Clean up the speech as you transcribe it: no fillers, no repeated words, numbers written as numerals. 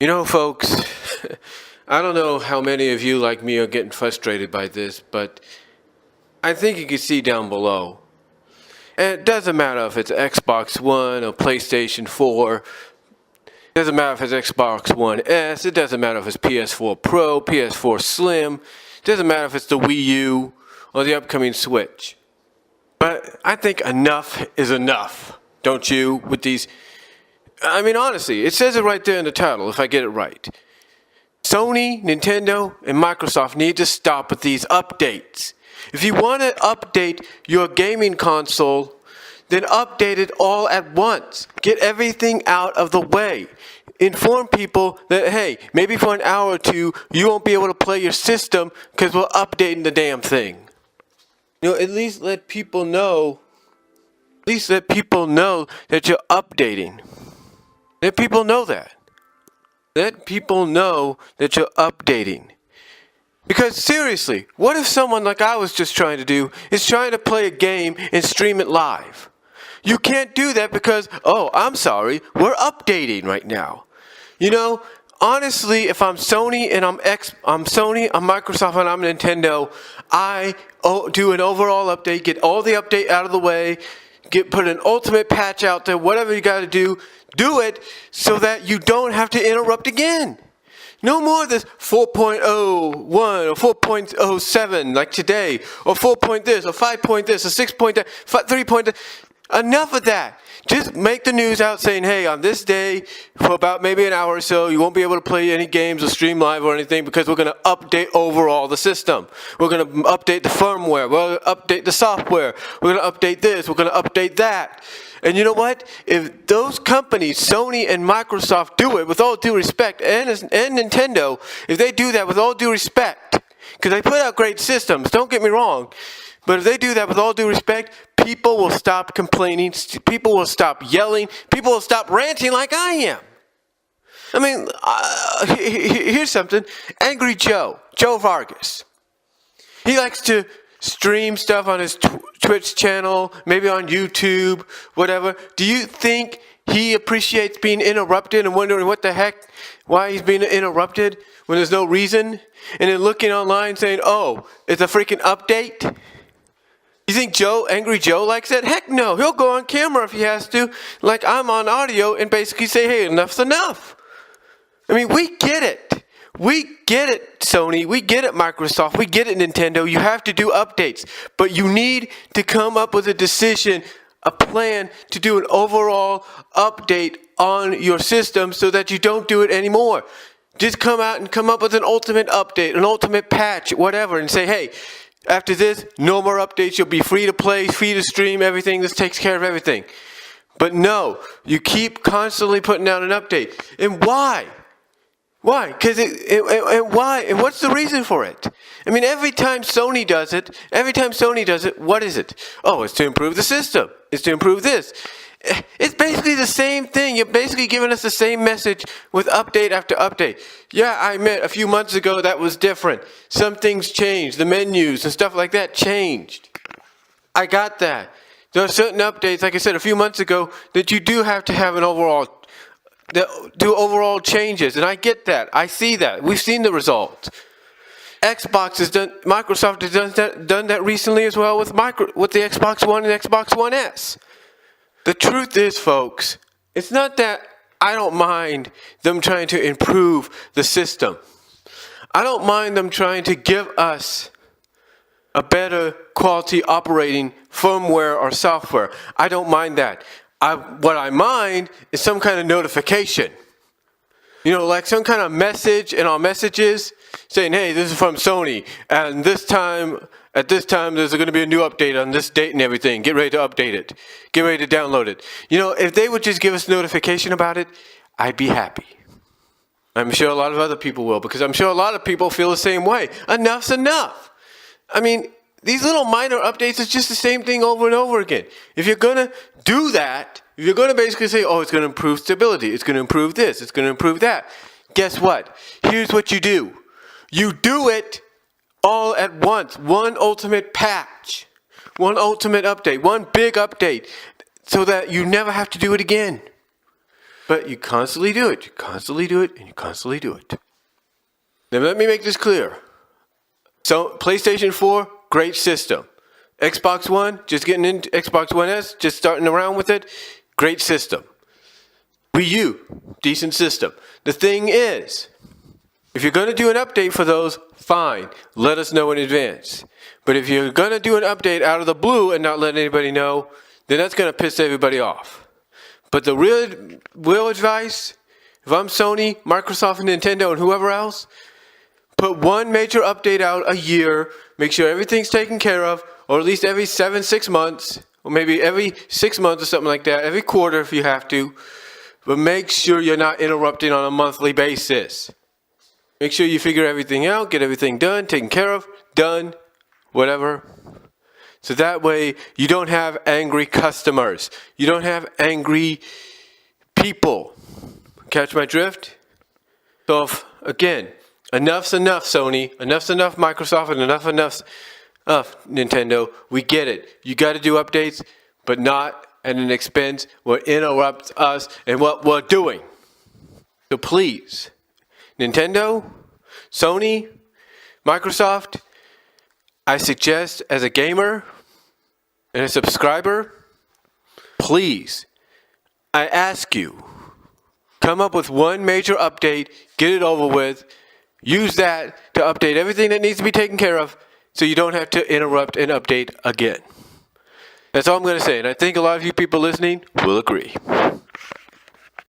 You know, folks, I don't know how many of you like me are getting frustrated by this, but I think you can see down below. And it doesn't matter if it's Xbox One or PlayStation 4. It doesn't matter if it's Xbox One S. It doesn't matter if it's PS4 Pro, PS4 Slim. It doesn't matter if it's the Wii U or the upcoming Switch. But I think enough is enough, don't you, with these... I mean, honestly, it says it right there in the title, if I get it right. Sony, Nintendo, and Microsoft need to stop with these updates. If you want to update your gaming console, then update it all at once. Get everything out of the way. Inform people that, hey, maybe for an hour or two, you won't be able to play your system because we're updating the damn thing. You know, at least let people know that you're updating. Let people know that. Let people know that you're updating. Because seriously, what if someone like I was just trying to do is trying to play a game and stream it live? You can't do that because, oh, I'm sorry, we're updating right now. You know, honestly, if I'm Sony and I'm Microsoft and I'm Nintendo, I do an overall update, get all the update out of the way, put an ultimate patch out there, whatever you got to do it so that you don't have to interrupt again. No more of this 4.01 or 4.07 like today, or 4 point this, or 5 point this, or 6 point that, 3 point that. Enough of that. Just make the news out saying, hey, on this day, for about maybe an hour or so, you won't be able to play any games or stream live or anything because we're going to update overall the system. We're going to update the firmware. We're going to update the software. We're going to update this. We're going to update that. And you know what? If those companies, Sony and Microsoft, do it with all due respect, and Nintendo, if they do that with all due respect, because they put out great systems, don't get me wrong, but if they do that with all due respect, people will stop complaining, people will stop yelling, people will stop ranting like I am. I mean, here's something. Angry Joe Vargas. He likes to stream stuff on his Twitch channel, maybe on YouTube, whatever. Do you think he appreciates being interrupted and wondering what the heck, why he's being interrupted when there's no reason? And then looking online saying, oh, it's a freaking update? You think Angry Joe likes that? Heck no. He'll go on camera if he has to, like I'm on audio, and basically say, hey, enough's enough. I mean, we get it. We get it, Sony. We get it, Microsoft. We get it, Nintendo. You have to do updates. But you need to come up with a decision, a plan to do an overall update on your system so that you don't do it anymore. Just come out and come up with an ultimate update, an ultimate patch, whatever, and say, hey, after this, no more updates. You'll be free to play, free to stream, everything. This takes care of everything. But no, you keep constantly putting out an update. And why? Why? Because and why? And what's the reason for it? I mean, every time Sony does it, what is it? Oh, it's to improve the system. It's to improve this. It's basically the same thing. You're basically giving us the same message with update after update. Yeah, I admit a few months ago that was different. Some things changed. The menus and stuff like that changed. I got that. There are certain updates, like I said, a few months ago that you do have to have an overall, do overall changes. And I get that. I see that. We've seen the results. Microsoft has done that recently as well with the Xbox One and Xbox One S. The truth is, folks, it's not that I don't mind them trying to improve the system. I don't mind them trying to give us a better quality operating firmware or software. I don't mind that. What I mind is some kind of notification. You know, like some kind of message in our messages saying, hey, this is from Sony, and at this time, there's going to be a new update on this date and everything. Get ready to update it. Get ready to download it. You know, if they would just give us notification about it, I'd be happy. I'm sure a lot of other people will, because I'm sure a lot of people feel the same way. Enough's enough. I mean, these little minor updates is just the same thing over and over again. If you're going to do that, if you're going to basically say, oh, it's going to improve stability, it's going to improve this, it's going to improve that, guess what? Here's what you do. You do it all at once. One ultimate patch. One ultimate update. One big update. So that you never have to do it again. But you constantly do it. You constantly do it, and you constantly do it. Now let me make this clear. So PlayStation 4, great system. Xbox One, just getting into Xbox One S, just starting around with it, great system. Wii U, decent system. The thing is, if you're going to do an update for those, fine. Let us know in advance. But if you're going to do an update out of the blue and not let anybody know, then that's going to piss everybody off. But the real advice, if I'm Sony, Microsoft, and Nintendo, and whoever else, put one major update out a year, make sure everything's taken care of, or at least every 6 months, or maybe every 6 months or something like that, every quarter if you have to. But make sure you're not interrupting on a monthly basis. Make sure you figure everything out, get everything done, taken care of, done, whatever. So that way you don't have angry customers. You don't have angry people. Catch my drift? So again, enough's enough, Sony. Enough's enough, Microsoft, and enough's enough, Nintendo. We get it. You got to do updates, but not at an expense what interrupts us and what we're doing. So please, Nintendo, Sony, Microsoft, I suggest as a gamer and a subscriber, please, I ask you, come up with one major update, get it over with, use that to update everything that needs to be taken care of so you don't have to interrupt and update again. That's all I'm going to say, and I think a lot of you people listening will agree.